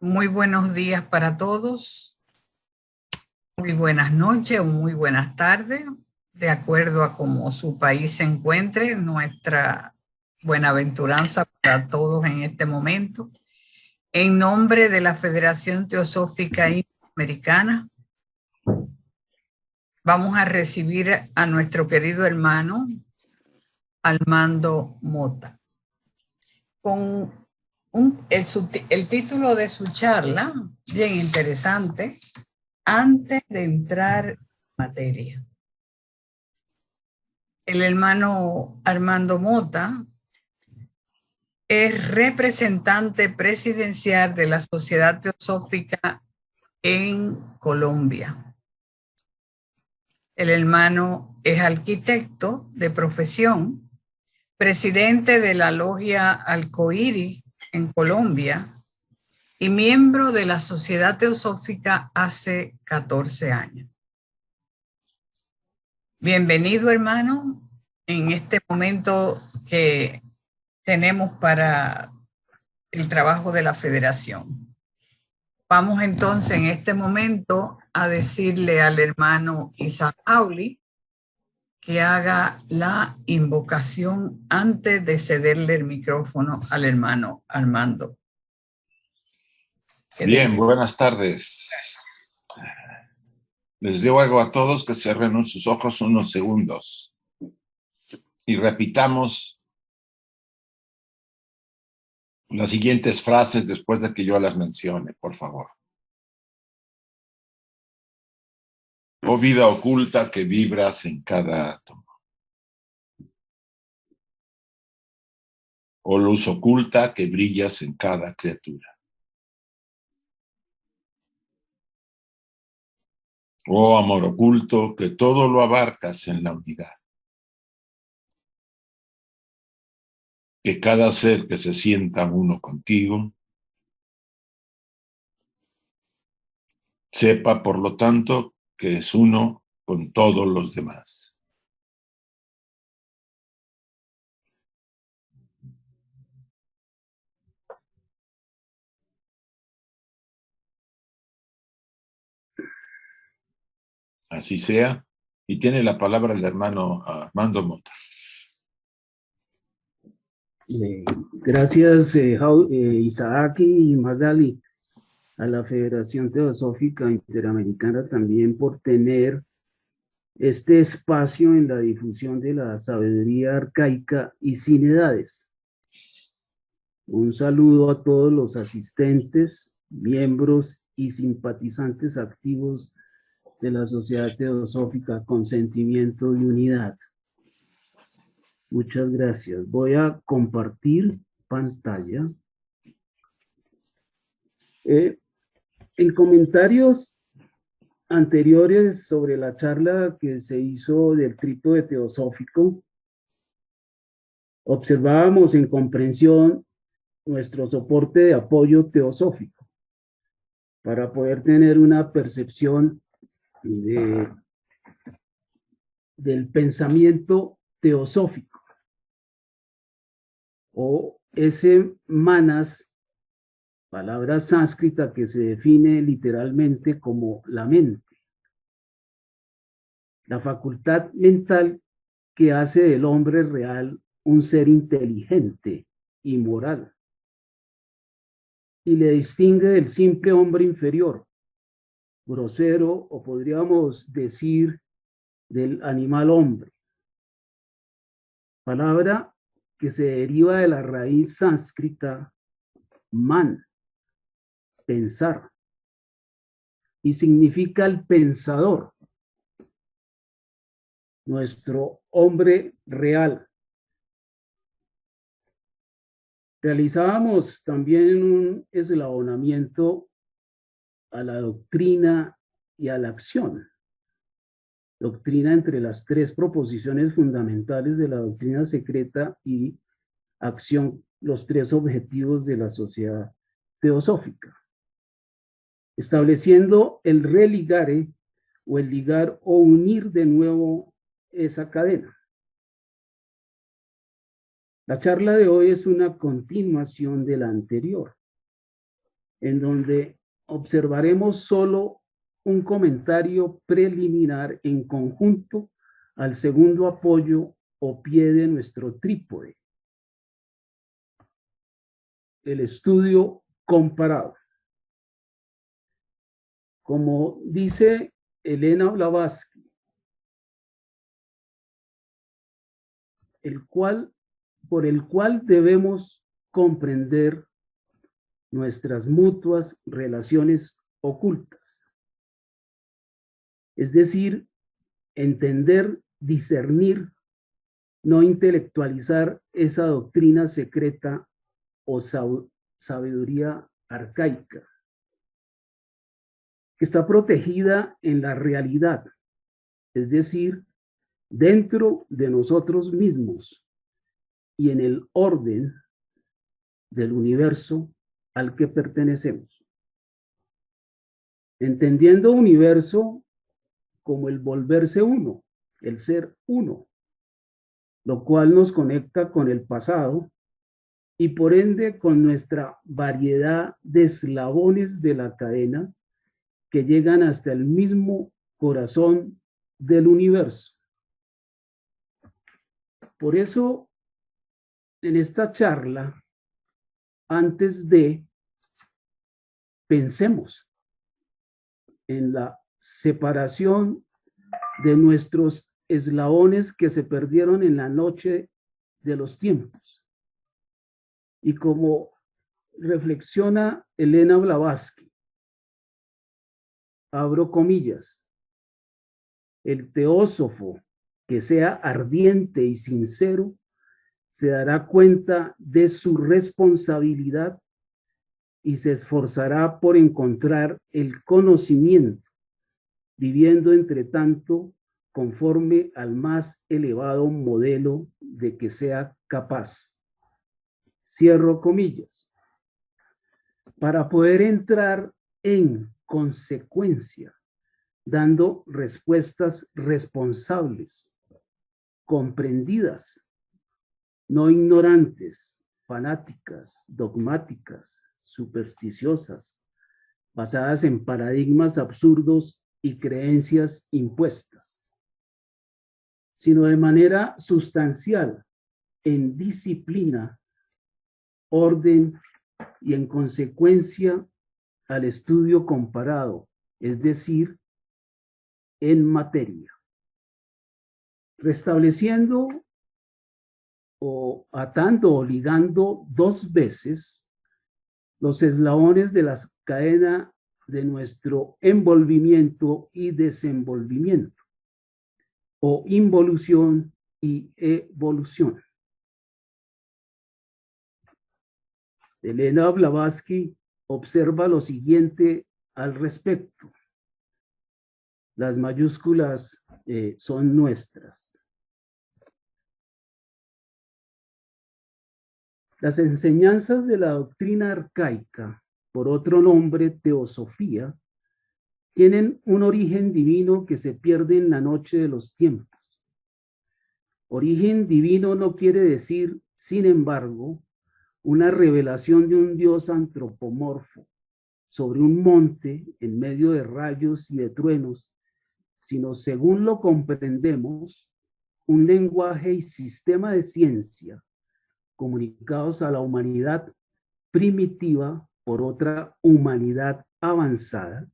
Muy buenos días para todos, muy buenas noches o muy buenas tardes, de acuerdo a cómo su país se encuentre. Nuestra buenaventuranza para todos en este momento. En nombre de la Federación Teosófica Interamericana, vamos a recibir a nuestro querido hermano Armando Mota. Con el título de su charla, bien interesante, antes de entrar en materia. El hermano Armando Mota es representante presidencial de la Sociedad Teosófica en Colombia. El hermano es arquitecto de profesión, presidente de la Logia Alcoíris en Colombia y miembro de la Sociedad Teosófica hace 14 años. Bienvenido, hermano, en este momento que tenemos para el trabajo de la Federación. Vamos entonces en este momento a decirle al hermano Isaac Auli que haga la invocación antes de cederle el micrófono al hermano Armando. Bien, buenas tardes. Les ruego a todos que cierren sus ojos unos segundos y repitamos las siguientes frases después de que yo las mencione, por favor. Oh vida oculta que vibras en cada átomo. Oh luz oculta que brillas en cada criatura. Oh amor oculto que todo lo abarcas en la unidad. Que cada ser que se sienta uno contigo sepa, por lo tanto, que es uno con todos los demás. Así sea, y tiene la palabra el hermano Armando Mota. Gracias, Isaac y Magali, a la Federación Teosófica Interamericana también por tener este espacio en la difusión de la sabiduría arcaica y sin edades. Un saludo a todos los asistentes, miembros y simpatizantes activos de la Sociedad Teosófica con sentimiento de unidad. Muchas gracias. Voy a compartir pantalla. En comentarios anteriores sobre la charla que se hizo del trípode teosófico, observábamos en comprensión nuestro soporte de apoyo teosófico para poder tener una percepción del pensamiento teosófico o ese manas, palabra sánscrita que se define literalmente como la mente, la facultad mental que hace del hombre real un ser inteligente y moral, y le distingue del simple hombre inferior, grosero, o podríamos decir del animal hombre, palabra que se deriva de la raíz sánscrita man, pensar, y significa el pensador, nuestro hombre real. Realizábamos también un eslabonamiento a la doctrina y a la acción. Doctrina entre las tres proposiciones fundamentales de la doctrina secreta y acción, los tres objetivos de la sociedad teosófica. Estableciendo el religare o el ligar o unir de nuevo esa cadena. La charla de hoy es una continuación de la anterior. en donde observaremos solo un comentario preliminar en conjunto al segundo apoyo o pie de nuestro trípode. El estudio comparado. Como dice Elena Blavatsky, por el cual debemos comprender nuestras mutuas relaciones ocultas. Es decir, entender, discernir, no intelectualizar esa doctrina secreta o sabiduría arcaica, que está protegida en la realidad, es decir, dentro de nosotros mismos y en el orden del universo al que pertenecemos. Entendiendo universo como el volverse uno, el ser uno, lo cual nos conecta con el pasado y por ende con nuestra variedad de eslabones de la cadena que llegan hasta el mismo corazón del universo. Por eso, en esta charla, antes de, pensemos en la separación de nuestros eslabones que se perdieron en la noche de los tiempos. Y como reflexiona Elena Blavatsky, abro comillas, el teósofo que sea ardiente y sincero se dará cuenta de su responsabilidad y se esforzará por encontrar el conocimiento, viviendo entre tanto conforme al más elevado modelo de que sea capaz. Cierro comillas. Para poder entrar en consecuencia, dando respuestas responsables, comprendidas, no ignorantes, fanáticas, dogmáticas, supersticiosas, basadas en paradigmas absurdos y creencias impuestas, sino de manera sustancial, en disciplina, orden y en consecuencia al estudio comparado, es decir, en materia, restableciendo o atando o ligando dos veces los eslabones de la cadena de nuestro envolvimiento y desenvolvimiento, o involución y evolución. Elena Blavatsky observa lo siguiente al respecto. Las mayúsculas son nuestras. Las enseñanzas de la doctrina arcaica, por otro nombre teosofía, tienen un origen divino que se pierde en la noche de los tiempos. Origen divino no quiere decir, sin embargo, una revelación de un Dios antropomorfo sobre un monte en medio de rayos y de truenos, sino, según lo comprendemos, un lenguaje y sistema de ciencia comunicados a la humanidad primitiva por otra humanidad avanzada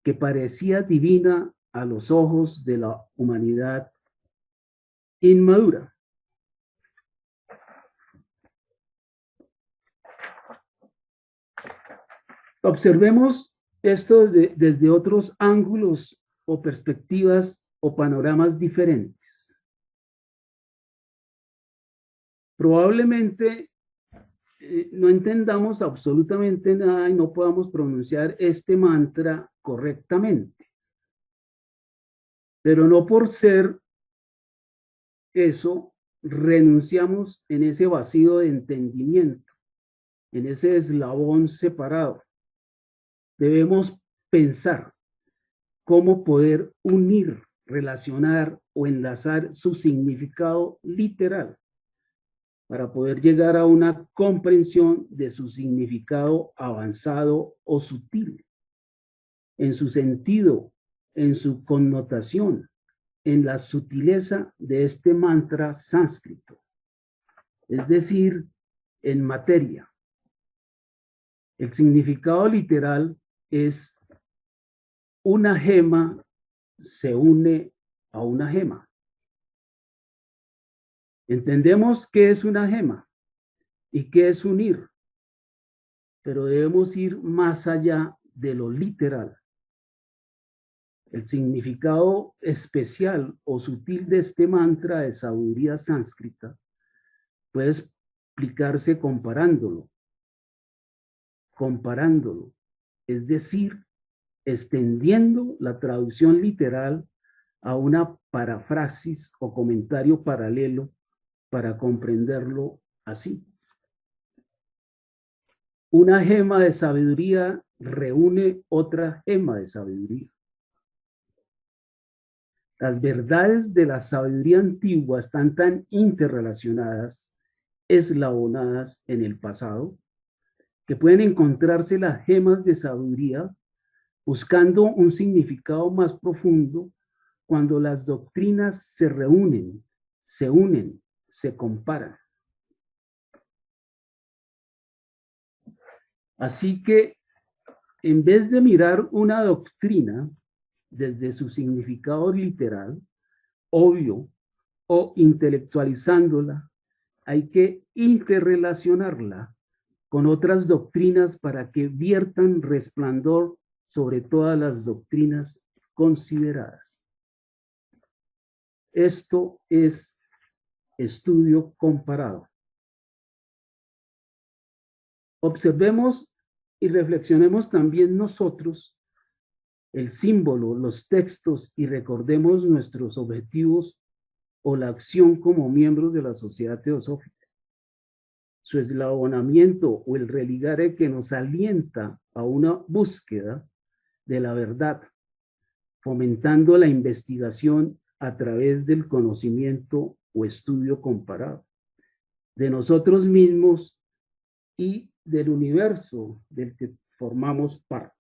que parecía divina a los ojos de la humanidad inmadura. Observemos esto desde otros ángulos o perspectivas o panoramas diferentes. Probablemente no entendamos absolutamente nada y no podamos pronunciar este mantra correctamente. Pero no por ser eso, renunciamos en ese vacío de entendimiento, en ese eslabón separado. Debemos pensar cómo poder unir, relacionar o enlazar su significado literal para poder llegar a una comprensión de su significado avanzado o sutil, en su sentido, en su connotación, en la sutileza de este mantra sánscrito, es decir, en materia. El significado literal es: una gema se une a una gema. Entendemos qué es una gema y qué es unir, pero debemos ir más allá de lo literal. El significado especial o sutil de este mantra de sabiduría sánscrita puede explicarse comparándolo, es decir, extendiendo la traducción literal a una parafrasis o comentario paralelo para comprenderlo así. Una gema de sabiduría reúne otra gema de sabiduría. Las verdades de la sabiduría antigua están tan interrelacionadas, eslabonadas en el pasado, que pueden encontrarse las gemas de sabiduría buscando un significado más profundo cuando las doctrinas se reúnen, se unen, se comparan. Así que, en vez de mirar una doctrina desde su significado literal, obvio, o intelectualizándola, hay que interrelacionarla con otras doctrinas para que viertan resplandor sobre todas las doctrinas consideradas. Esto es estudio comparado. Observemos y reflexionemos también nosotros el símbolo, los textos, y recordemos nuestros objetivos o la acción como miembros de la sociedad teosófica. Su eslabonamiento o el religare que nos alienta a una búsqueda de la verdad, fomentando la investigación a través del conocimiento o estudio comparado de nosotros mismos y del universo del que formamos parte.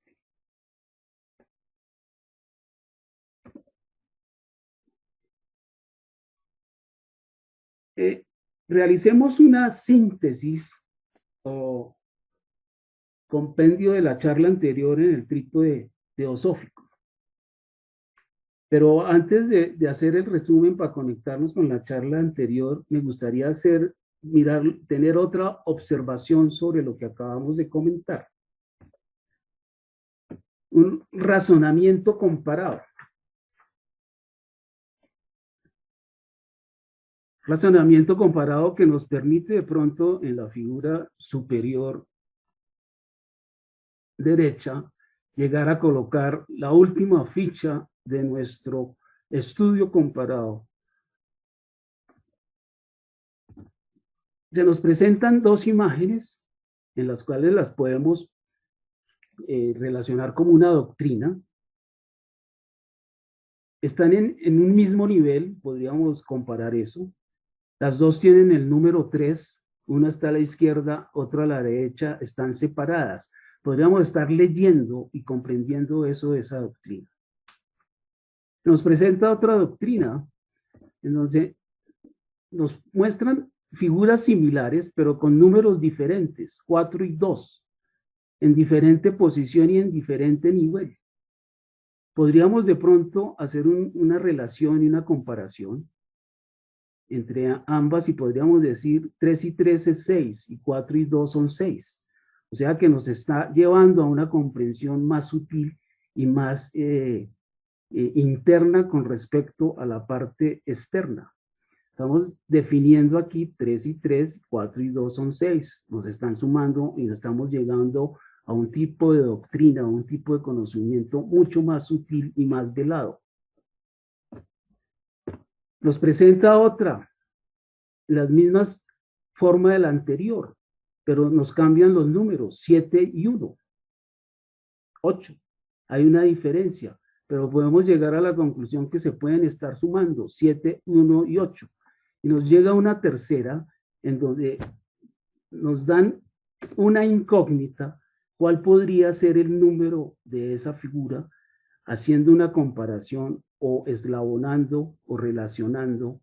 Realicemos una síntesis o compendio de la charla anterior en el trípode teosófico. Pero antes de hacer el resumen para conectarnos con la charla anterior, me gustaría tener otra observación sobre lo que acabamos de comentar. Un razonamiento comparado. Razonamiento comparado que nos permite de pronto en la figura superior derecha llegar a colocar la última ficha de nuestro estudio comparado. Se nos presentan dos imágenes en las cuales las podemos relacionar como una doctrina. Están en un mismo nivel, podríamos comparar eso. Las dos tienen el número 3, una está a la izquierda, otra a la derecha, están separadas. Podríamos estar leyendo y comprendiendo eso de esa doctrina. Nos presenta otra doctrina, en donde nos muestran figuras similares, pero con números diferentes, 4 y 2, en diferente posición y en diferente nivel. Podríamos de pronto hacer una relación y una comparación entre ambas y podríamos decir 3 y 3 es 6 y 4 y 2 son 6. O sea que nos está llevando a una comprensión más sutil y más interna con respecto a la parte externa. Estamos definiendo aquí 3 y 3, 4 y 2 son 6. Nos están sumando y estamos llegando a un tipo de doctrina, a un tipo de conocimiento mucho más sutil y más velado. Nos presenta otra, las mismas formas de la anterior, pero nos cambian los números, 7 y 1, 8. Hay una diferencia, pero podemos llegar a la conclusión que se pueden estar sumando 7, 1 y 8. Y nos llega una tercera en donde nos dan una incógnita, cuál podría ser el número de esa figura, haciendo una comparación o eslabonando o relacionando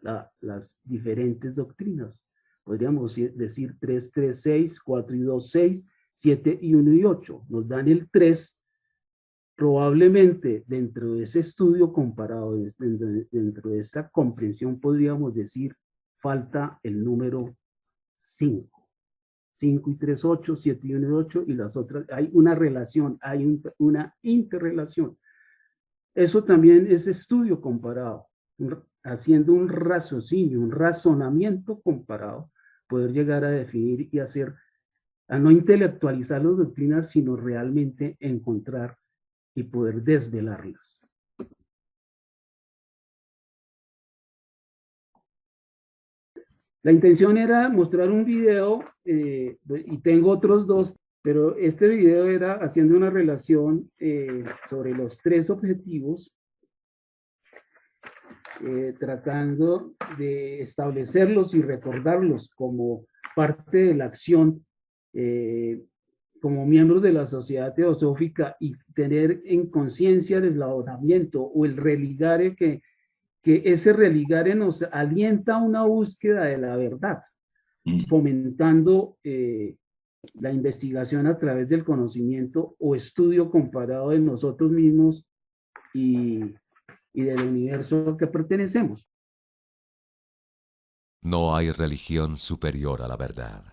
las diferentes doctrinas. Podríamos decir 3, 3, 6, 4 y 2, 6, 7 y 1 y 8. Nos dan el 3. Probablemente dentro de ese estudio comparado, dentro de esta comprensión, podríamos decir, falta el número 5. 5 y 3, 8, 7 y 1 y 8, y las otras, hay una relación, hay una interrelación. Eso también es estudio comparado, haciendo un raciocinio, un razonamiento comparado, poder llegar a definir y hacer, a no intelectualizar las doctrinas, sino realmente encontrar y poder desvelarlas. La intención era mostrar un video, y tengo otros dos, pero este video era haciendo una relación sobre los 3 objetivos, tratando de establecerlos y recordarlos como parte de la acción, como miembros de la sociedad teosófica, y tener en conciencia el eslabonamiento o el religare, que ese religare nos alienta a una búsqueda de la verdad, fomentando la investigación a través del conocimiento o estudio comparado de nosotros mismos y del universo al que pertenecemos. No hay religión superior a la verdad.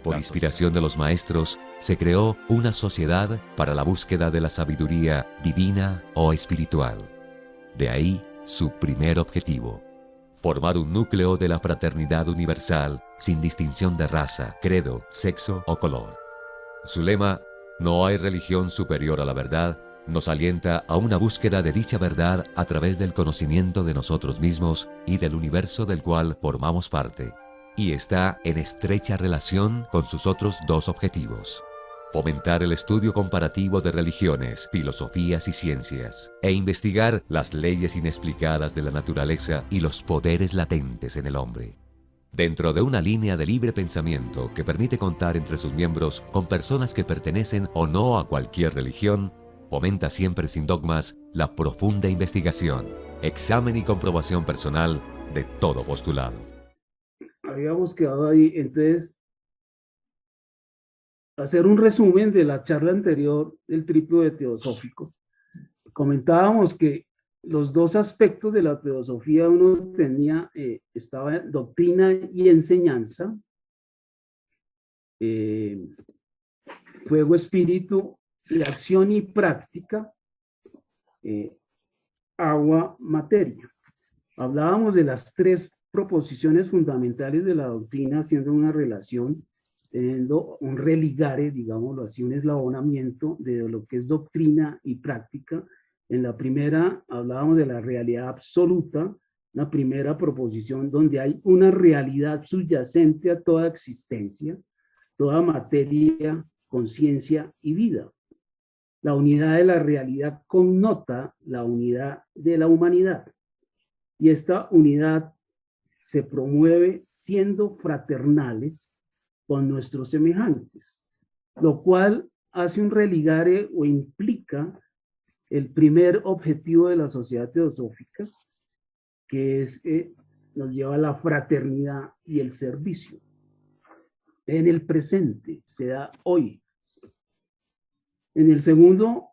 Por inspiración de los maestros, se creó una sociedad para la búsqueda de la sabiduría divina o espiritual. De ahí su primer objetivo: formar un núcleo de la fraternidad universal sin distinción de raza, credo, sexo o color. Su lema, no hay religión superior a la verdad, nos alienta a una búsqueda de dicha verdad a través del conocimiento de nosotros mismos y del universo del cual formamos parte, y está en estrecha relación con sus otros 2 objetivos: fomentar el estudio comparativo de religiones, filosofías y ciencias, e investigar las leyes inexplicadas de la naturaleza y los poderes latentes en el hombre. Dentro de una línea de libre pensamiento que permite contar entre sus miembros con personas que pertenecen o no a cualquier religión, fomenta siempre sin dogmas la profunda investigación, examen y comprobación personal de todo postulado. Habíamos quedado ahí, entonces, hacer un resumen de la charla anterior del trípode teosófico. Comentábamos que los 2 aspectos de la teosofía, uno tenía, estaba doctrina y enseñanza, fuego, espíritu, y acción y práctica, agua, materia. Hablábamos de las 3 proposiciones fundamentales de la doctrina, haciendo una relación, teniendo un religare, digámoslo así, un eslabonamiento de lo que es doctrina y práctica. En la primera hablábamos de la realidad absoluta, la primera proposición donde hay una realidad subyacente a toda existencia, toda materia, conciencia y vida. La unidad de la realidad connota la unidad de la humanidad, y esta unidad se promueve siendo fraternales con nuestros semejantes, lo cual hace un religare o implica el primer objetivo de la sociedad teosófica, que es nos lleva a la fraternidad y el servicio. En el presente, se da hoy. En el segundo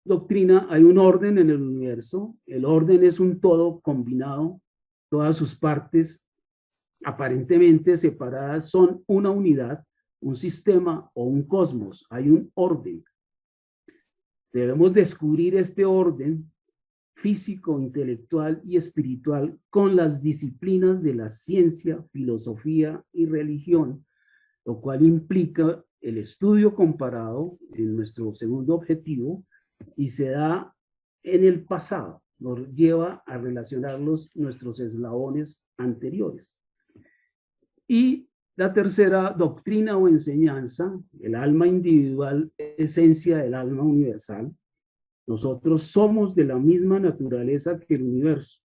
doctrina hay un orden en el universo. El orden es un todo combinado, todas sus partes aparentemente separadas son una unidad, un sistema o un cosmos. Hay un orden. Debemos descubrir este orden físico, intelectual y espiritual con las disciplinas de la ciencia, filosofía y religión, lo cual implica el estudio comparado en nuestro segundo objetivo, y se da en el pasado, nos lleva a relacionar nuestros eslabones anteriores. Y La tercera doctrina o enseñanza, el alma individual, esencia del alma universal. Nosotros somos de la misma naturaleza que el universo.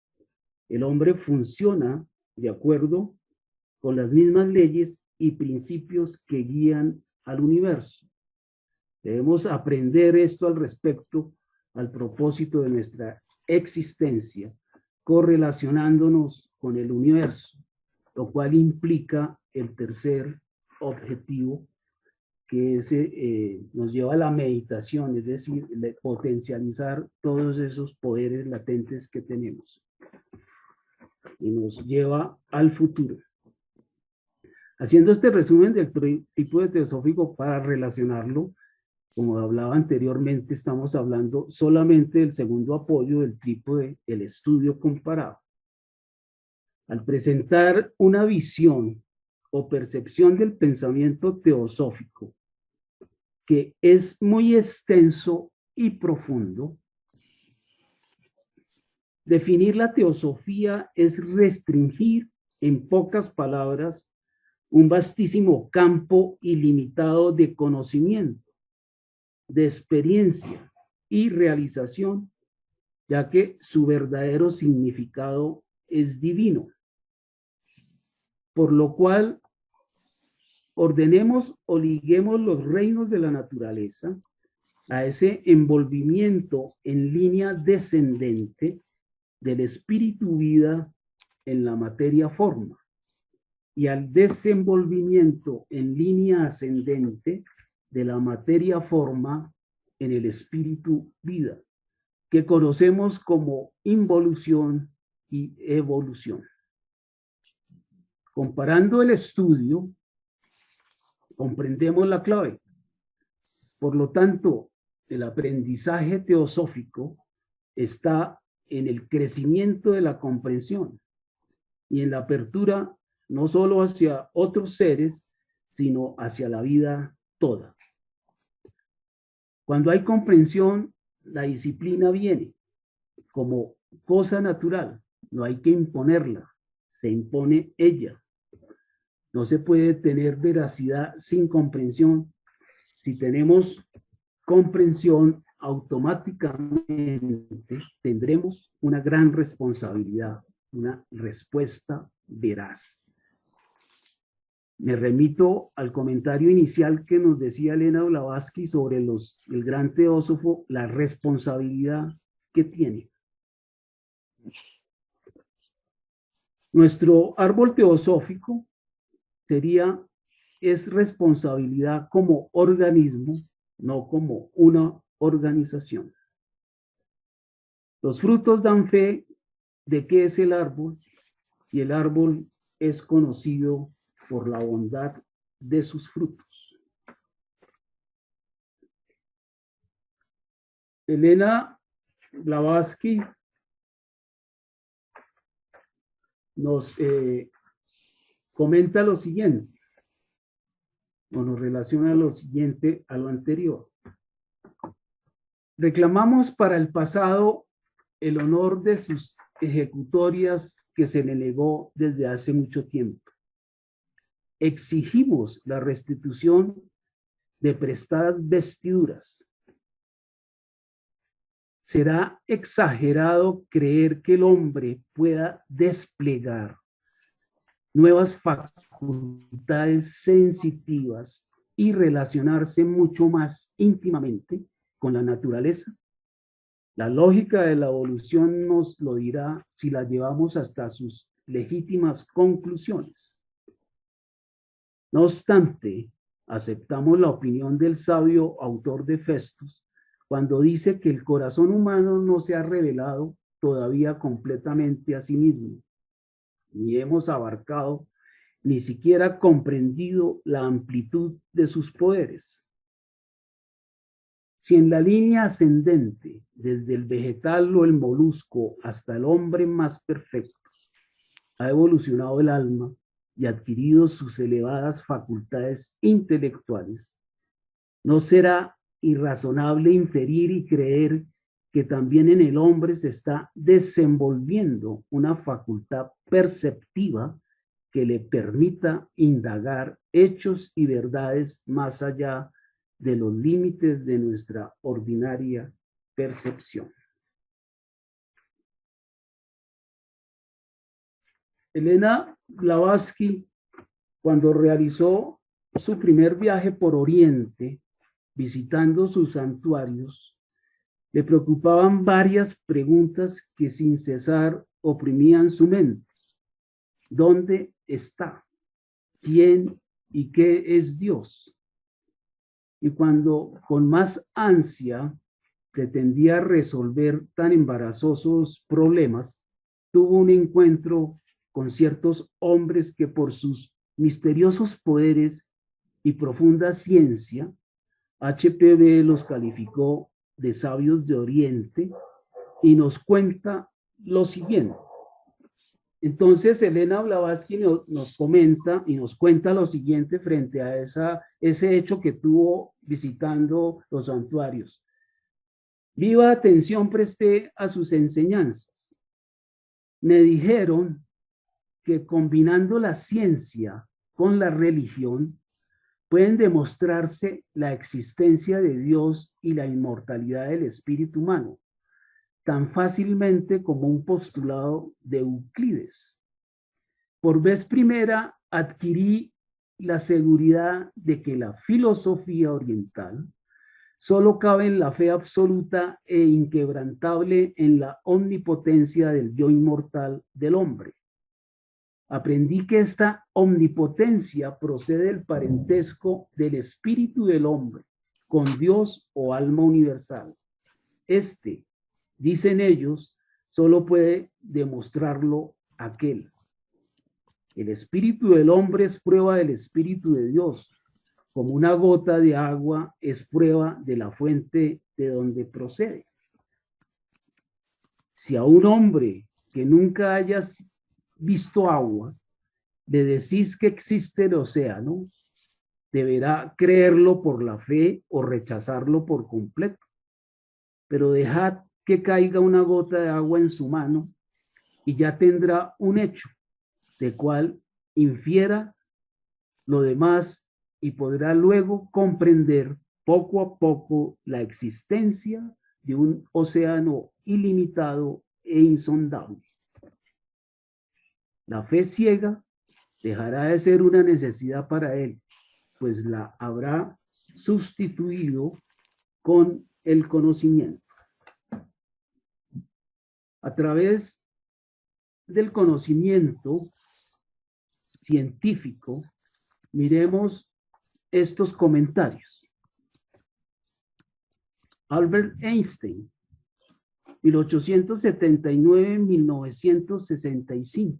El hombre funciona de acuerdo con las mismas leyes y principios que guían al universo. Debemos aprender esto al respecto, al propósito de nuestra existencia, correlacionándonos con el universo, lo cual implica el tercer objetivo, que nos lleva a la meditación, es decir, potencializar todos esos poderes latentes que tenemos y nos lleva al futuro. Haciendo este resumen del tipo de teosófico para relacionarlo, como hablaba anteriormente, estamos hablando solamente del segundo apoyo del tipo del estudio comparado. Al presentar una visión o percepción del pensamiento teosófico, que es muy extenso y profundo, definir la teosofía es restringir, en pocas palabras, un vastísimo campo ilimitado de conocimiento, de experiencia y realización, ya que su verdadero significado es divino. Por lo cual, ordenemos o liguemos los reinos de la naturaleza a ese envolvimiento en línea descendente del espíritu vida en la materia forma y al desenvolvimiento en línea ascendente de la materia forma en el espíritu vida, que conocemos como involución y evolución. Comparando el estudio, comprendemos la clave. Por lo tanto, el aprendizaje teosófico está en el crecimiento de la comprensión y en la apertura no solo hacia otros seres, sino hacia la vida toda. Cuando hay comprensión, la disciplina viene como cosa natural, no hay que imponerla, se impone ella. No se puede tener veracidad sin comprensión. Si tenemos comprensión, automáticamente tendremos una gran responsabilidad, una respuesta veraz. Me remito al comentario inicial que nos decía Elena Blavatsky sobre el gran teósofo, la responsabilidad que tiene. Nuestro árbol teosófico es responsabilidad como organismo, no como una organización. Los frutos dan fe de qué es el árbol, y el árbol es conocido por la bondad de sus frutos. Elena Blavatsky nos comenta lo siguiente, o nos relaciona lo siguiente a lo anterior. Reclamamos para el pasado el honor de sus ejecutorias que se le negó desde hace mucho tiempo. Exigimos la restitución de prestadas vestiduras. Será exagerado creer que el hombre pueda desplegar nuevas facultades sensitivas y relacionarse mucho más íntimamente con la naturaleza. La lógica de la evolución nos lo dirá si la llevamos hasta sus legítimas conclusiones. No obstante, aceptamos la opinión del sabio autor de Festus cuando dice que el corazón humano no se ha revelado todavía completamente a sí mismo, ni hemos abarcado, ni siquiera comprendido la amplitud de sus poderes. Si en la línea ascendente, desde el vegetal o el molusco hasta el hombre más perfecto, ha evolucionado el alma y adquirido sus elevadas facultades intelectuales, no será irrazonable inferir y creer que también en el hombre se está desenvolviendo una facultad perceptiva que le permita indagar hechos y verdades más allá de los límites de nuestra ordinaria percepción. Elena Blavatsky, cuando realizó su primer viaje por Oriente, visitando sus santuarios, le preocupaban varias preguntas que sin cesar oprimían su mente. ¿Dónde está? ¿Quién y qué es Dios? Y cuando con más ansia pretendía resolver tan embarazosos problemas, tuvo un encuentro con ciertos hombres que por sus misteriosos poderes y profunda ciencia, HPB los calificó de sabios de Oriente y nos cuenta lo siguiente. Entonces, Elena Blavatsky nos comenta y nos cuenta lo siguiente frente a ese hecho que tuvo visitando los santuarios. Viva atención presté a sus enseñanzas. Me dijeron que combinando la ciencia con la religión, pueden demostrarse la existencia de Dios y la inmortalidad del espíritu humano, tan fácilmente como un postulado de Euclides. Por vez primera adquirí la seguridad de que la filosofía oriental solo cabe en la fe absoluta e inquebrantable en la omnipotencia del yo inmortal del hombre. Aprendí que esta omnipotencia procede del parentesco del espíritu del hombre con Dios o alma universal. Dicen ellos, solo puede demostrarlo aquel. El espíritu del hombre es prueba del espíritu de Dios, como una gota de agua es prueba de la fuente de donde procede. Si a un hombre que nunca haya visto agua, le decís que existe el océano, deberá creerlo por la fe o rechazarlo por completo. Pero dejad que caiga una gota de agua en su mano y ya tendrá un hecho, de cual infiera lo demás y podrá luego comprender poco a poco la existencia de un océano ilimitado e insondable. La fe ciega dejará de ser una necesidad para él, pues la habrá sustituido con el conocimiento. A través del conocimiento científico, miremos estos comentarios. Albert Einstein, 1879-1965.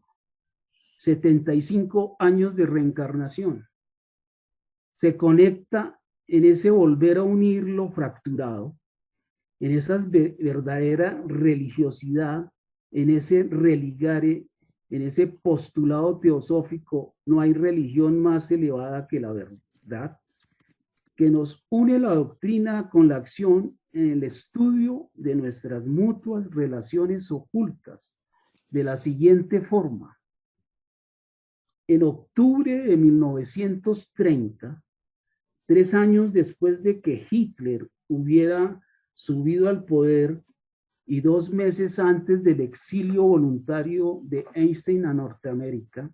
75 años de reencarnación. Se conecta en ese volver a unir lo fracturado, en esa verdadera religiosidad, en ese religare, en ese postulado teosófico. No hay religión más elevada que la verdad, que nos une la doctrina con la acción en el estudio de nuestras mutuas relaciones ocultas de la siguiente forma. En octubre de 1930, 3 años después de que Hitler hubiera subido al poder y 2 meses antes del exilio voluntario de Einstein a Norteamérica,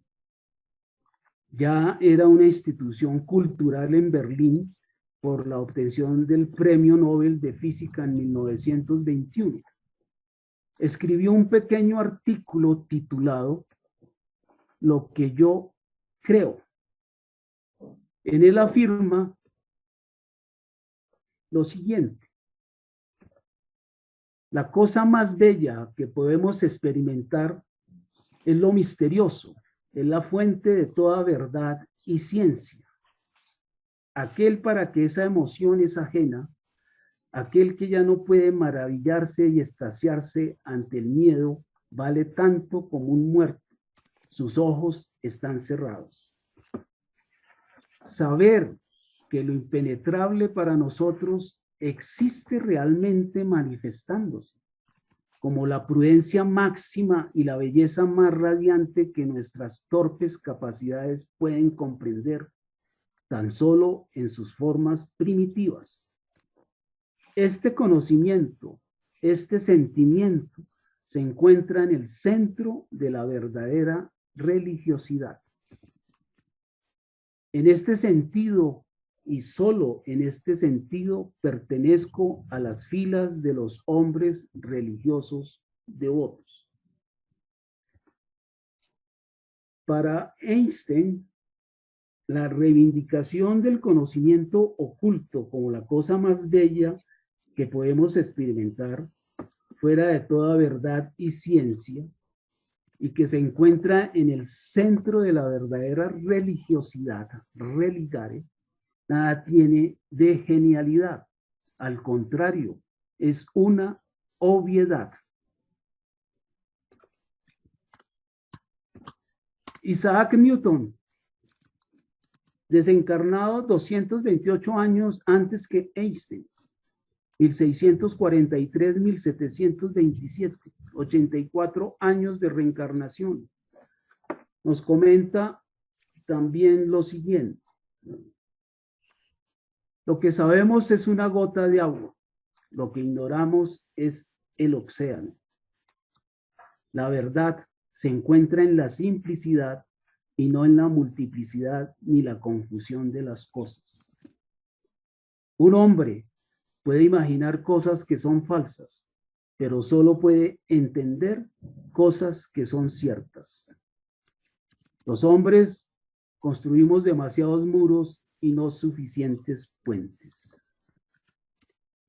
ya era una institución cultural en Berlín por la obtención del Premio Nobel de Física en 1921. Escribió un pequeño artículo titulado Lo que yo creo. En él afirma lo siguiente: la cosa más bella que podemos experimentar es lo misterioso, es la fuente de toda verdad y ciencia. Aquel para que esa emoción es ajena, aquel que ya no puede maravillarse y extasiarse ante el miedo, vale tanto como un muerto. Sus ojos están cerrados. Saber que lo impenetrable para nosotros existe realmente manifestándose. como la prudencia máxima y la belleza más radiante que nuestras torpes capacidades pueden comprender, tan solo en sus formas primitivas. Este conocimiento, este sentimiento, se encuentra en el centro de la verdadera religiosidad. En este sentido, y solo en este sentido, pertenezco a las filas de los hombres religiosos devotos. Para Einstein, la reivindicación del conocimiento oculto como la cosa más bella que podemos experimentar, fuera de toda verdad y ciencia, y que se encuentra en el centro de la verdadera religiosidad, religare, nada tiene de genialidad. Al contrario, es una obviedad. Isaac Newton, desencarnado 228 años antes que Einstein, 1643-1727, 84 años de reencarnación, nos comenta también lo siguiente. Lo que sabemos es una gota de agua, lo que ignoramos es el océano. La verdad se encuentra en la simplicidad y no en la multiplicidad ni la confusión de las cosas. Un hombre puede imaginar cosas que son falsas, pero solo puede entender cosas que son ciertas. Los hombres construimos demasiados muros y no suficientes puentes.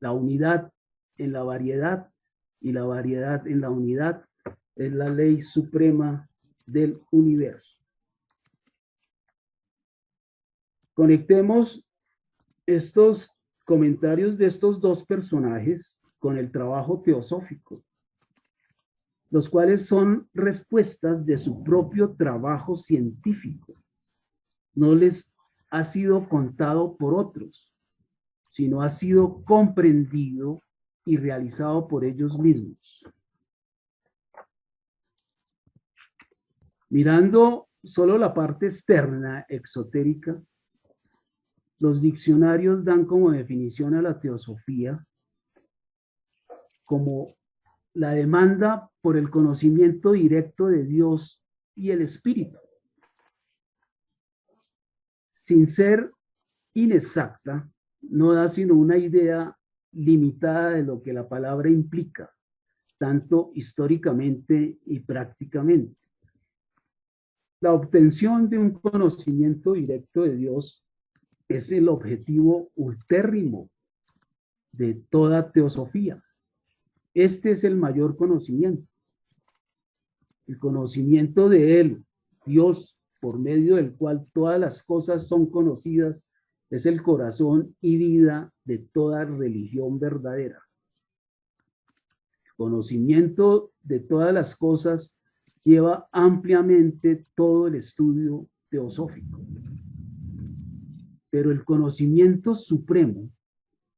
La unidad en la variedad y la variedad en la unidad es la ley suprema del universo. Conectemos estos comentarios de estos dos personajes con el trabajo teosófico, los cuales son respuestas de su propio trabajo científico. No les ha sido contado por otros, sino ha sido comprendido y realizado por ellos mismos. Mirando solo la parte externa, exotérica, los diccionarios dan como definición a la teosofía como la demanda por el conocimiento directo de Dios y el Espíritu. Sin ser inexacta, no da sino una idea limitada de lo que la palabra implica, tanto históricamente y prácticamente. La obtención de un conocimiento directo de Dios es el objetivo ultérrimo de toda teosofía. Este es el mayor conocimiento. El conocimiento de Él, Dios, por medio del cual todas las cosas son conocidas, es el corazón y vida de toda religión verdadera. El conocimiento de todas las cosas lleva ampliamente todo el estudio teosófico. Pero el conocimiento supremo,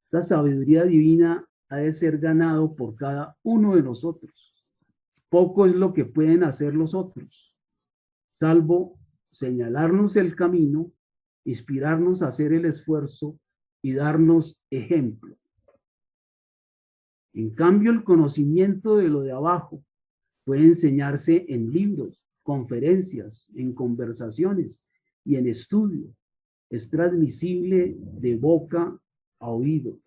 esa sabiduría divina, ha de ser ganado por cada uno de nosotros. Poco es lo que pueden hacer los otros, salvo señalarnos el camino, inspirarnos a hacer el esfuerzo y darnos ejemplo. En cambio, el conocimiento de lo de abajo puede enseñarse en libros, conferencias, en conversaciones y en estudio. Es transmisible de boca a oído.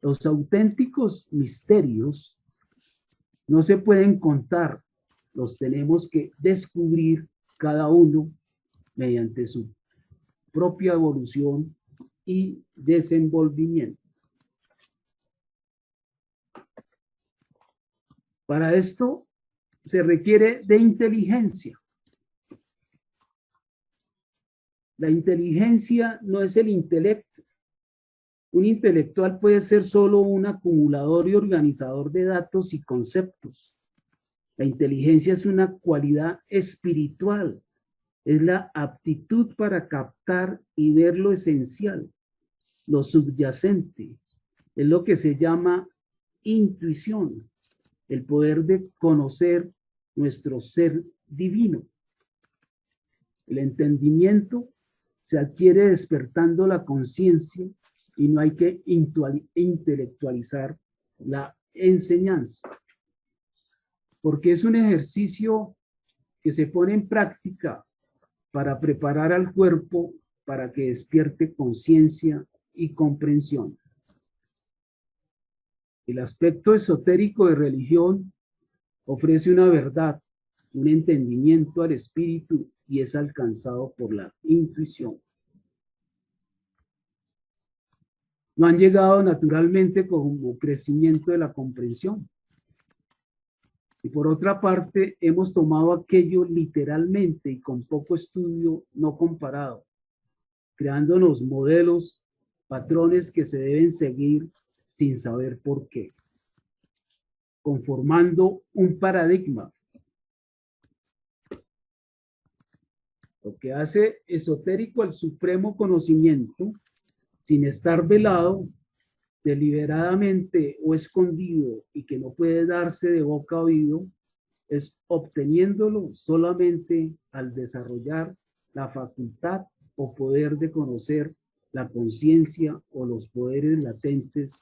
Los auténticos misterios no se pueden contar, los tenemos que descubrir cada uno mediante su propia evolución y desenvolvimiento. Para esto se requiere de inteligencia. La inteligencia no es el intelecto. Un intelectual puede ser solo un acumulador y organizador de datos y conceptos. La inteligencia es una cualidad espiritual. Es la aptitud para captar y ver lo esencial, lo subyacente. Es lo que se llama intuición, el poder de conocer nuestro ser divino. El entendimiento se adquiere despertando la conciencia y no hay que intelectualizar la enseñanza, porque es un ejercicio que se pone en práctica para preparar al cuerpo para que despierte conciencia y comprensión. El aspecto esotérico de religión ofrece una verdad, un entendimiento al espíritu y es alcanzado por la intuición. No han llegado naturalmente como crecimiento de la comprensión. Y por otra parte, hemos tomado aquello literalmente y con poco estudio no comparado, creándonos modelos, patrones que se deben seguir sin saber por qué, conformando un paradigma. Lo que hace esotérico al supremo conocimiento, sin estar velado, deliberadamente o escondido y que no puede darse de boca a oído, es obteniéndolo solamente al desarrollar la facultad o poder de conocer la conciencia o los poderes latentes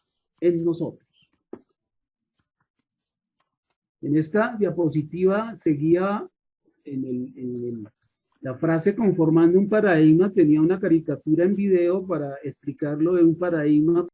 en nosotros. En esta diapositiva seguía la frase conformando un paradigma, tenía una caricatura en video para explicarlo de un paradigma.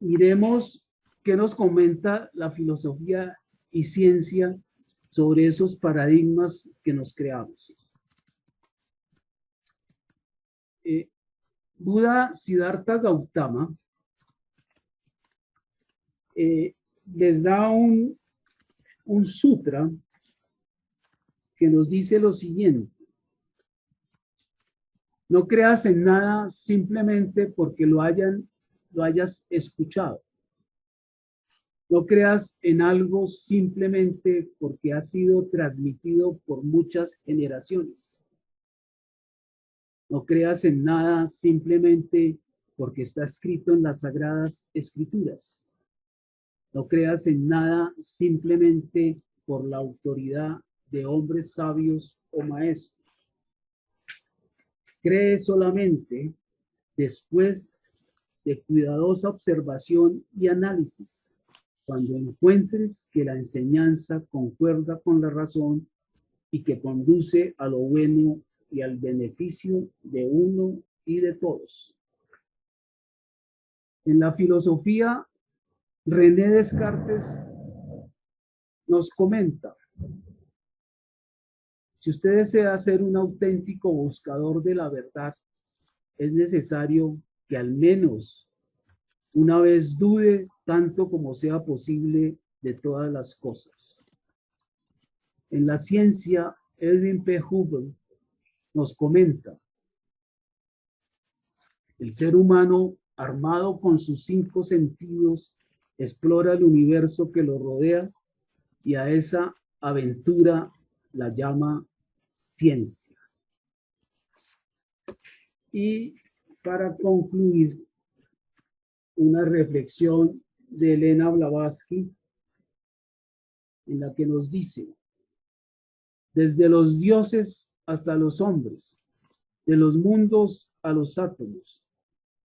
Miremos qué nos comenta la filosofía y ciencia sobre esos paradigmas que nos creamos. Buda Siddhartha Gautama les da un sutra que nos dice lo siguiente: no creas en nada simplemente porque lo hayas escuchado. No creas en algo simplemente porque ha sido transmitido por muchas generaciones. No creas en nada simplemente porque está escrito en las Sagradas Escrituras. No creas en nada simplemente por la autoridad de hombres sabios o maestros. Cree solamente después de cuidadosa observación y análisis, cuando encuentres que la enseñanza concuerda con la razón y que conduce a lo bueno y al beneficio de uno y de todos. En la filosofía, René Descartes nos comenta: si usted desea ser un auténtico buscador de la verdad, es necesario que al menos una vez dude tanto como sea posible de todas las cosas. En la ciencia, Edwin P. Hubble nos comenta: el ser humano, armado con sus 5 sentidos, explora el universo que lo rodea y a esa aventura la llama ciencia. Y para concluir, una reflexión de Elena Blavatsky, en la que nos dice: desde los dioses hasta los hombres, de los mundos a los átomos,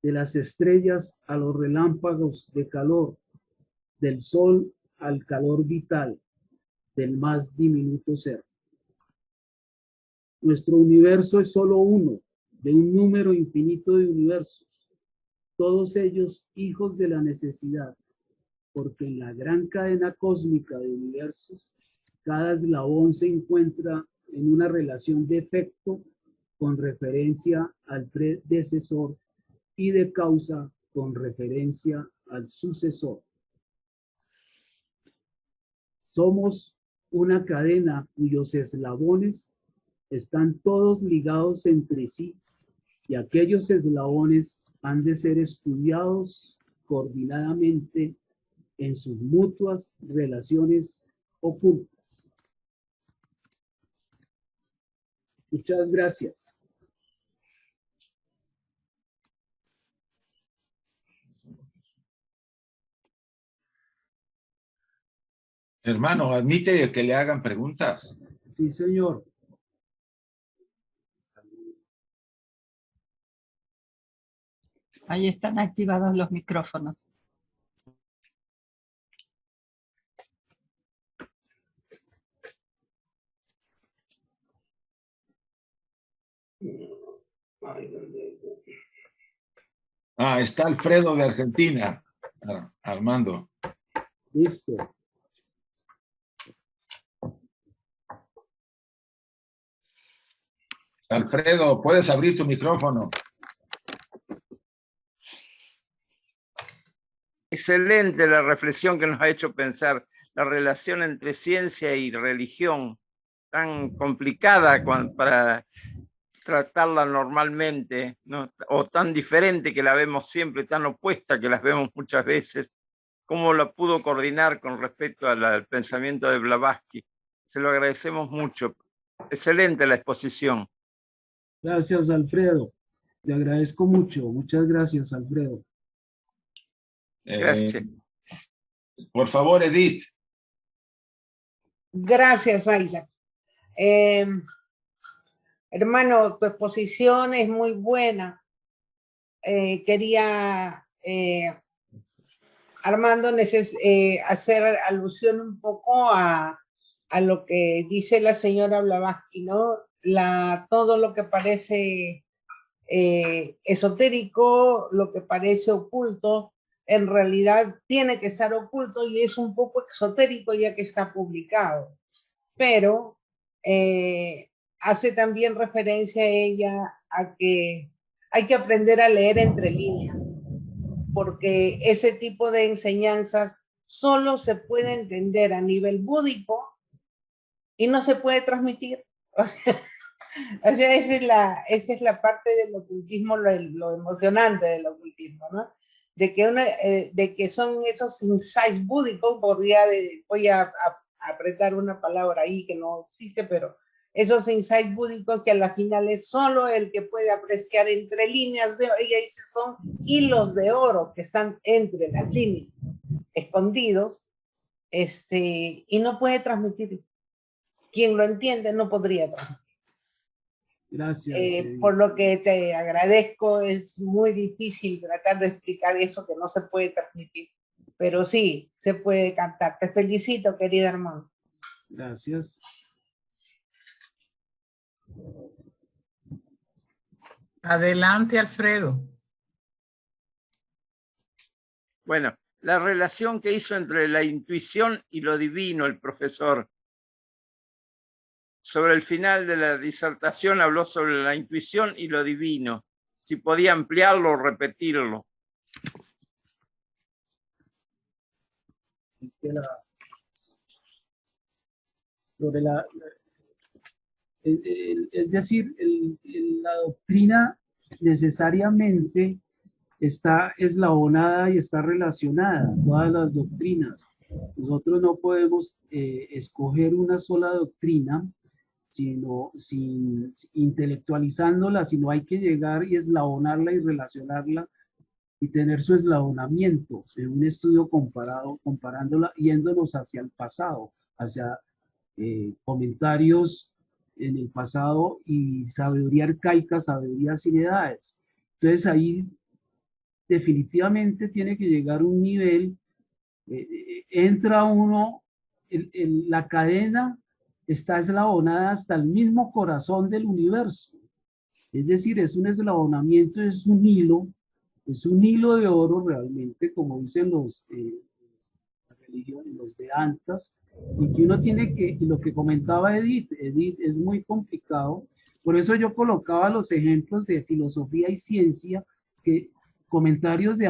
de las estrellas a los relámpagos de calor, del sol al calor vital del más diminuto ser. Nuestro universo es solo uno de un número infinito de universos, todos ellos hijos de la necesidad, porque en la gran cadena cósmica de universos, cada eslabón se encuentra en una relación de efecto con referencia al predecesor y de causa con referencia al sucesor. Somos una cadena cuyos eslabones están todos ligados entre sí, y aquellos eslabones han de ser estudiados coordinadamente en sus mutuas relaciones ocultas. Muchas gracias. Hermano, admite que le hagan preguntas. Sí, señor. Ahí están activados los micrófonos. Ah, está Alfredo de Argentina. Armando. Listo. Alfredo, puedes abrir tu micrófono. Excelente la reflexión que nos ha hecho pensar la relación entre ciencia y religión, tan complicada para tratarla normalmente, ¿no? O tan diferente que la vemos siempre, tan opuesta que las vemos muchas veces. ¿Cómo la pudo coordinar con respecto al pensamiento de Blavatsky? Se lo agradecemos mucho. Excelente la exposición. Gracias, Alfredo. Te agradezco mucho. Muchas gracias, Alfredo. Gracias. Por favor, Edith. Gracias, Isaac. Hermano, tu exposición es muy buena. Quería, Armando, hacer alusión un poco a lo que dice la señora Blavatsky, ¿no? Todo lo que parece esotérico, lo que parece oculto, en realidad tiene que estar oculto y es un poco exotérico ya que está publicado. Pero hace también referencia a ella a que hay que aprender a leer entre líneas, porque ese tipo de enseñanzas solo se puede entender a nivel búdico y no se puede transmitir. O sea, esa es la parte del ocultismo, lo emocionante del ocultismo, ¿no? De que son esos insights búdicos, voy a apretar una palabra ahí que no existe, pero esos insights búdicos que a la final es solo el que puede apreciar entre líneas de oro. Ella dice, son hilos de oro que están entre las líneas, escondidos, y no puede transmitir. Quien lo entiende no podría transmitir. Gracias. Por lo que te agradezco, es muy difícil tratar de explicar eso que no se puede transmitir, pero sí se puede cantar. Te felicito, querida hermana. Gracias. Adelante, Alfredo. Bueno, la relación que hizo entre la intuición y lo divino el profesor. Sobre el final de la disertación habló sobre la intuición y lo divino. Si podía ampliarlo o repetirlo. sobre es decir, la doctrina necesariamente está eslabonada y está relacionada, todas las doctrinas. Nosotros no podemos escoger una sola doctrina, sino intelectualizándola, sino hay que llegar y eslabonarla y relacionarla y tener su eslabonamiento en un estudio comparándola, yéndonos hacia el pasado, hacia comentarios en el pasado y sabiduría arcaica, sabiduría sin edades. Entonces ahí definitivamente tiene que llegar un nivel, entra uno, la cadena está eslabonada hasta el mismo corazón del universo. Es decir, es un eslabonamiento, es un hilo de oro realmente, como dicen los religiones, los Vedantas, y que uno tiene que, y lo que comentaba Edith, es muy complicado. Por eso yo colocaba los ejemplos de filosofía y ciencia, que comentarios de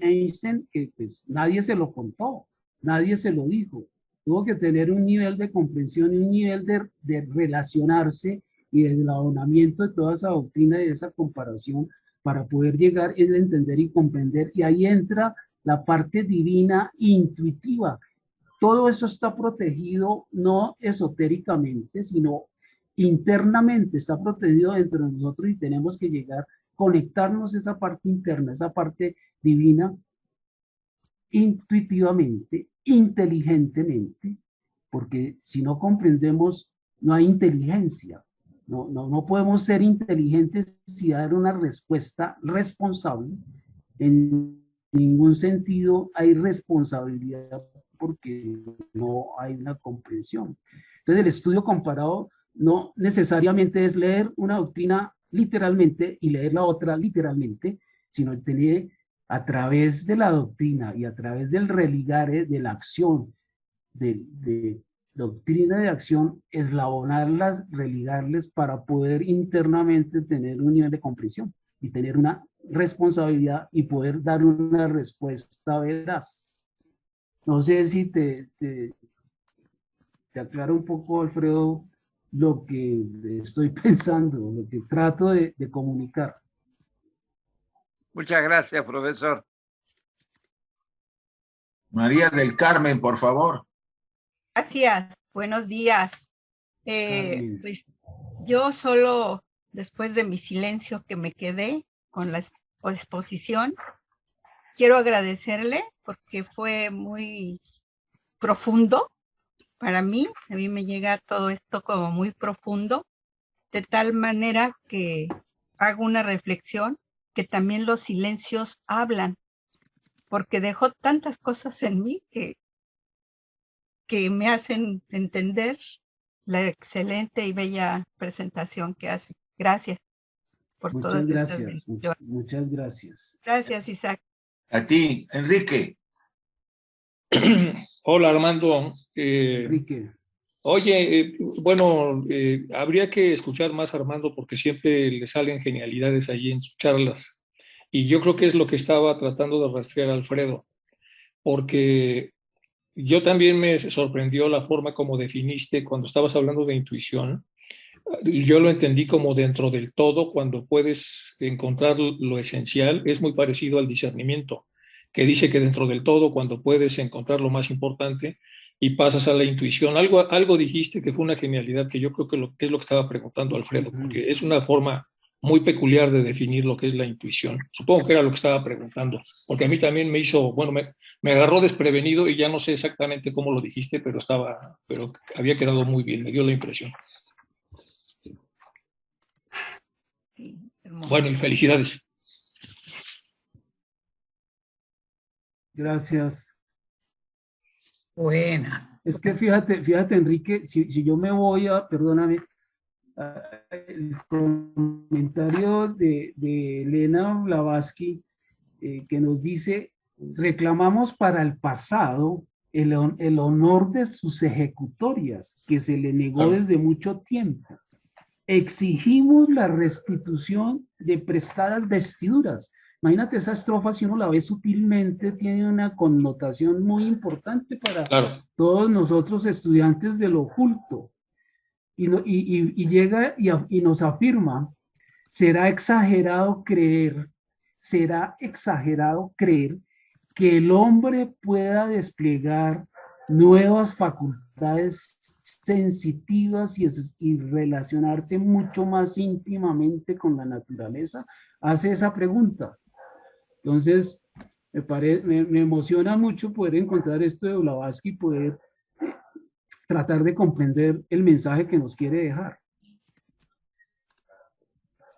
Einstein, que pues nadie se lo contó, nadie se lo dijo. Tuvo que tener un nivel de comprensión y un nivel de relacionarse y de eslabonamiento de toda esa doctrina y de esa comparación para poder llegar a entender y comprender. Y ahí entra la parte divina intuitiva. Todo eso está protegido no esotéricamente, sino internamente, está protegido dentro de nosotros y tenemos que llegar, conectarnos esa parte interna, esa parte divina, intuitivamente, inteligentemente, porque si no comprendemos, no hay inteligencia. No podemos ser inteligentes si dar una respuesta responsable. En ningún sentido hay responsabilidad porque no hay una comprensión. Entonces el estudio comparado no necesariamente es leer una doctrina literalmente y leer la otra literalmente, sino tener a través de la doctrina y a través del religare, de la acción, de doctrina de acción, eslabonarlas, religarles para poder internamente tener un nivel de comprensión y tener una responsabilidad y poder dar una respuesta veraz. No sé si te aclaro un poco, Alfredo, lo que estoy pensando, lo que trato de comunicar. Muchas gracias, profesor. María del Carmen, por favor. Gracias, buenos días. Pues yo solo, después de mi silencio que me quedé con la exposición, quiero agradecerle porque fue muy profundo para mí. A mí me llega todo esto como muy profundo, de tal manera que hago una reflexión que también los silencios hablan, porque dejó tantas cosas en mí que me hacen entender la excelente y bella presentación que hace. Gracias por todas estas bendiciones. Muchas gracias. Gracias, Isaac. A ti, Enrique. Hola, Armando. Enrique. Oye, bueno, habría que escuchar más a Armando porque siempre le salen genialidades allí en sus charlas. Y yo creo que es lo que estaba tratando de rastrear Alfredo, porque yo también me sorprendió la forma como definiste cuando estabas hablando de intuición. Yo lo entendí como dentro del todo, cuando puedes encontrar lo esencial, es muy parecido al discernimiento, que dice que dentro del todo, cuando puedes encontrar lo más importante y pasas a la intuición. Algo dijiste que fue una genialidad, que yo creo que es lo que estaba preguntando Alfredo, porque es una forma muy peculiar de definir lo que es la intuición. Supongo que era lo que estaba preguntando, porque a mí también me hizo, bueno, me agarró desprevenido y ya no sé exactamente cómo lo dijiste, pero había quedado muy bien, me dio la impresión. Sí, hermoso. Bueno, y felicidades. Gracias. Buena. Es que fíjate, Enrique, si yo me voy a, perdóname, el comentario de Elena Blavatsky, que nos dice, reclamamos para el pasado el honor de sus ejecutorias, que se le negó desde mucho tiempo. Exigimos la restitución de prestadas vestiduras, Imagínate esa estrofa, si uno la ve sutilmente, tiene una connotación muy importante para todos nosotros estudiantes del oculto. Y llega y nos afirma, será exagerado creer que el hombre pueda desplegar nuevas facultades sensitivas y relacionarse mucho más íntimamente con la naturaleza. Hace esa pregunta. Entonces, me emociona mucho poder encontrar esto de Blavatsky y poder tratar de comprender el mensaje que nos quiere dejar.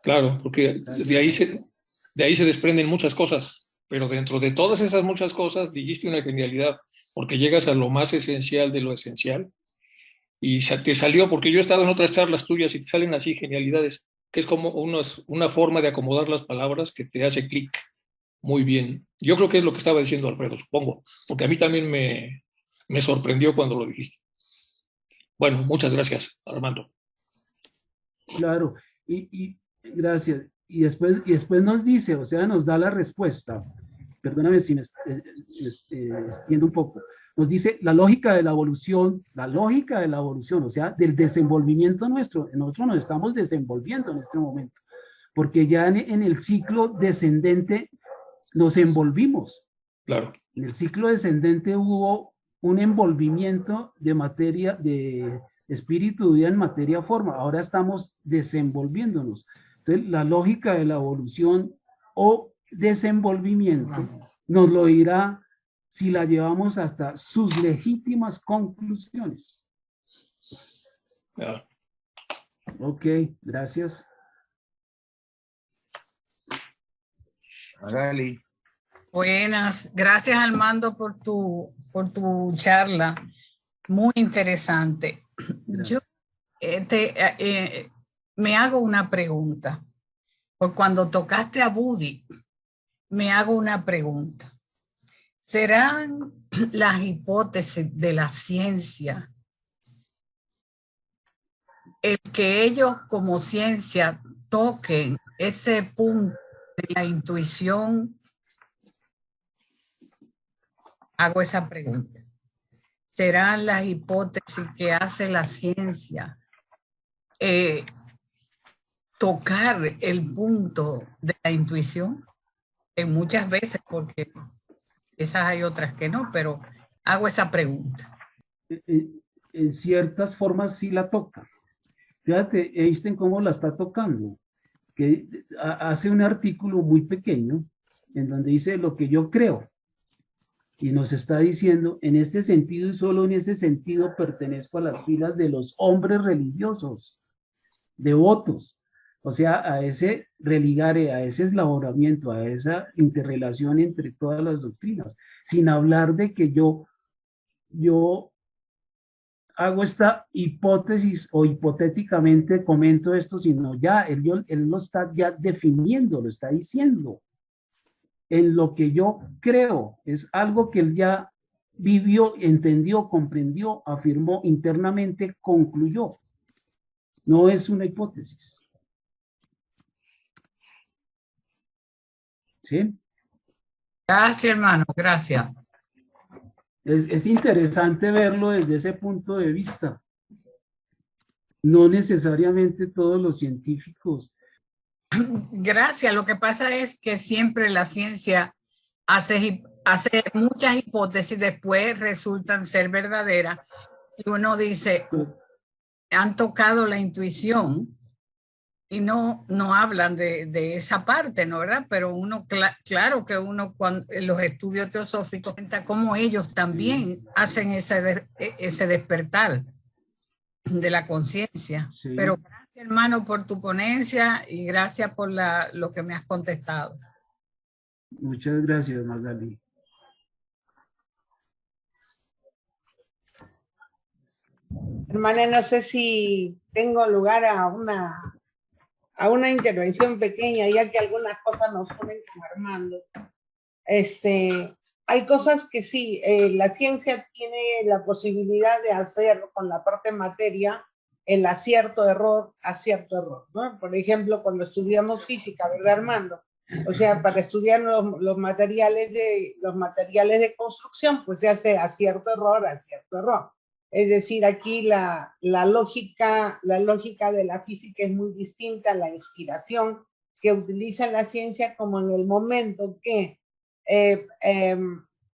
Claro, porque de ahí se desprenden muchas cosas, pero dentro de todas esas muchas cosas dijiste una genialidad, porque llegas a lo más esencial de lo esencial, y te salió, porque yo he estado en otras charlas tuyas y te salen así genialidades, que es como una forma de acomodar las palabras que te hace clic muy bien. Yo creo que es lo que estaba diciendo Alfredo, supongo, porque a mí también me sorprendió cuando lo dijiste. Bueno, muchas gracias, Armando. Claro, y gracias. Y después nos dice, o sea, nos da la respuesta. Perdóname si me extiendo un poco. Nos dice la lógica de la evolución, o sea, del desenvolvimiento nuestro. Nosotros nos estamos desenvolviendo en este momento, porque ya en el ciclo descendente nos envolvimos. Claro. En el ciclo descendente hubo un envolvimiento de materia, de espíritu en materia forma. Ahora estamos desenvolviéndonos. Entonces, la lógica de la evolución o desenvolvimiento nos lo dirá si la llevamos hasta sus legítimas conclusiones. Yeah. Ok, gracias. Magali. Buenas, gracias Armando por tu charla, muy interesante. Yo me hago una pregunta, por cuando tocaste a Budi, me hago una pregunta. ¿Serán las hipótesis de la ciencia el que ellos como ciencia toquen ese punto de la intuición? Hago esa pregunta. ¿Serán las hipótesis que hace la ciencia tocar el punto de la intuición? En muchas veces, porque esas hay otras que no, pero hago esa pregunta. En ciertas formas sí la toca. Fíjate, Einstein cómo la está tocando, que hace un artículo muy pequeño en donde dice lo que yo creo. Y nos está diciendo, en este sentido y solo en ese sentido pertenezco a las filas de los hombres religiosos, devotos. O sea, a ese religare, a ese eslabonamiento, a esa interrelación entre todas las doctrinas, sin hablar de que yo hago esta hipótesis o hipotéticamente comento esto, sino ya él lo está ya definiendo, lo está diciendo. En lo que yo creo, es algo que él ya vivió, entendió, comprendió, afirmó internamente, concluyó. No es una hipótesis. ¿Sí? Gracias, hermano, gracias. Es interesante verlo desde ese punto de vista. No necesariamente todos los científicos. Gracias. Lo que pasa es que siempre la ciencia hace muchas hipótesis, después resultan ser verdaderas. Y uno dice, han tocado la intuición y no hablan de esa parte, ¿no? ¿Verdad? Pero uno, claro que uno cuando en los estudios teosóficos cuenta cómo ellos también hacen ese despertar de la conciencia. Sí. Pero gracias, hermano, por tu ponencia y gracias por lo que me has contestado. Muchas gracias, Magali. Hermana, no sé si tengo lugar a una intervención pequeña, ya que algunas cosas nos ponen con Armando. Hay cosas que sí, la ciencia tiene la posibilidad de hacer con la parte materia el acierto-error, acierto-error, ¿no? Por ejemplo, cuando estudiamos física, ¿verdad, Armando? O sea, para estudiar los materiales de construcción, pues se hace acierto error. Es decir, aquí la lógica de la física es muy distinta a la inspiración que utiliza la ciencia, como en el momento que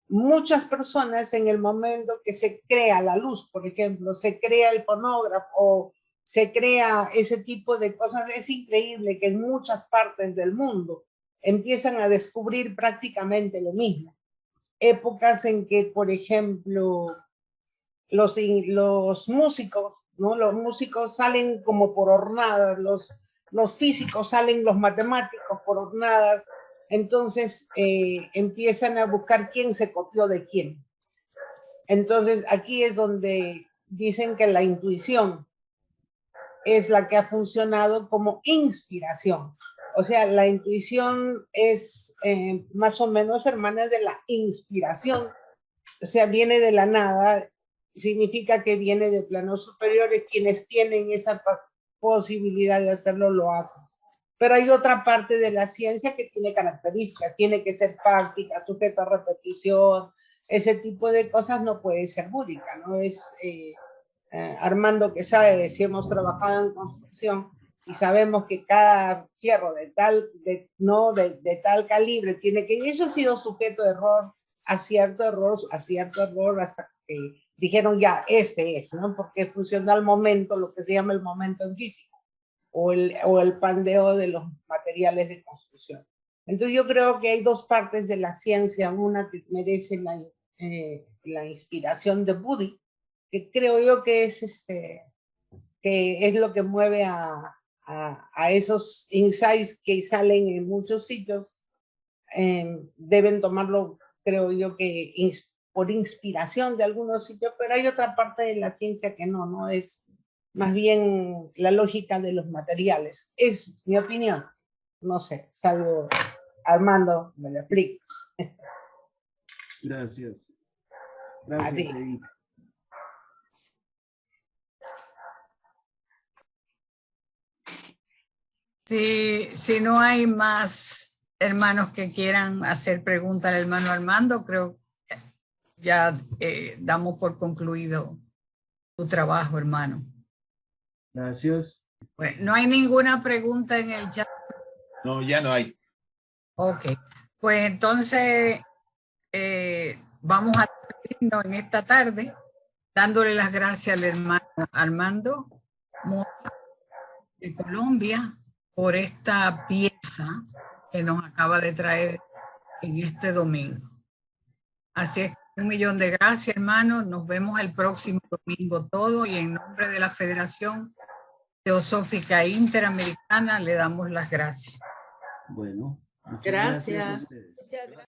muchas personas, en el momento que se crea la luz, por ejemplo, se crea el fonógrafo o se crea ese tipo de cosas, es increíble que en muchas partes del mundo empiezan a descubrir prácticamente lo mismo. Épocas en que, por ejemplo, los músicos, ¿no? Los músicos salen como por hornadas, los físicos salen, los matemáticos por hornadas, entonces empiezan a buscar quién se copió de quién. Entonces aquí es donde dicen que la intuición es la que ha funcionado como inspiración. O sea, la intuición es más o menos hermana de la inspiración. O sea, viene de la nada, significa que viene de planos superiores. Quienes tienen esa posibilidad de hacerlo, lo hacen. Pero hay otra parte de la ciencia que tiene características, tiene que ser práctica, sujeta a repetición, ese tipo de cosas no puede ser búdica, ¿no? Es Armando que sabe, si hemos trabajado en construcción y sabemos que cada fierro de tal calibre tiene que, eso ha sido sujeto de error, acierto, error, hasta que dijeron ya, este es, ¿no? Porque funciona al momento, lo que se llama el momento en física, o el pandeo de los materiales de construcción. Entonces yo creo que hay dos partes de la ciencia, una que merece la inspiración de Budi, que creo yo que es lo que mueve a esos insights que salen en muchos sitios, deben tomarlo, creo yo, que por inspiración de algunos sitios, pero hay otra parte de la ciencia que no es más bien la lógica de los materiales. Es mi opinión. No sé, salvo Armando, me lo explico. Gracias. Gracias, Edith. Si no hay más hermanos que quieran hacer preguntas al hermano Armando, creo que ya damos por concluido tu trabajo, hermano. Gracias. Bueno, ¿no hay ninguna pregunta en el chat? No, ya no hay. Ok, pues entonces vamos a despedirnos en esta tarde, dándole las gracias al hermano Armando de Colombia por esta pieza que nos acaba de traer en este domingo. Así es, 1.000.000 de gracias, hermano. Nos vemos el próximo domingo todo, y en nombre de la Federación Teosófica Interamericana le damos las gracias. Bueno, muchas Gracias. gracias a ustedes.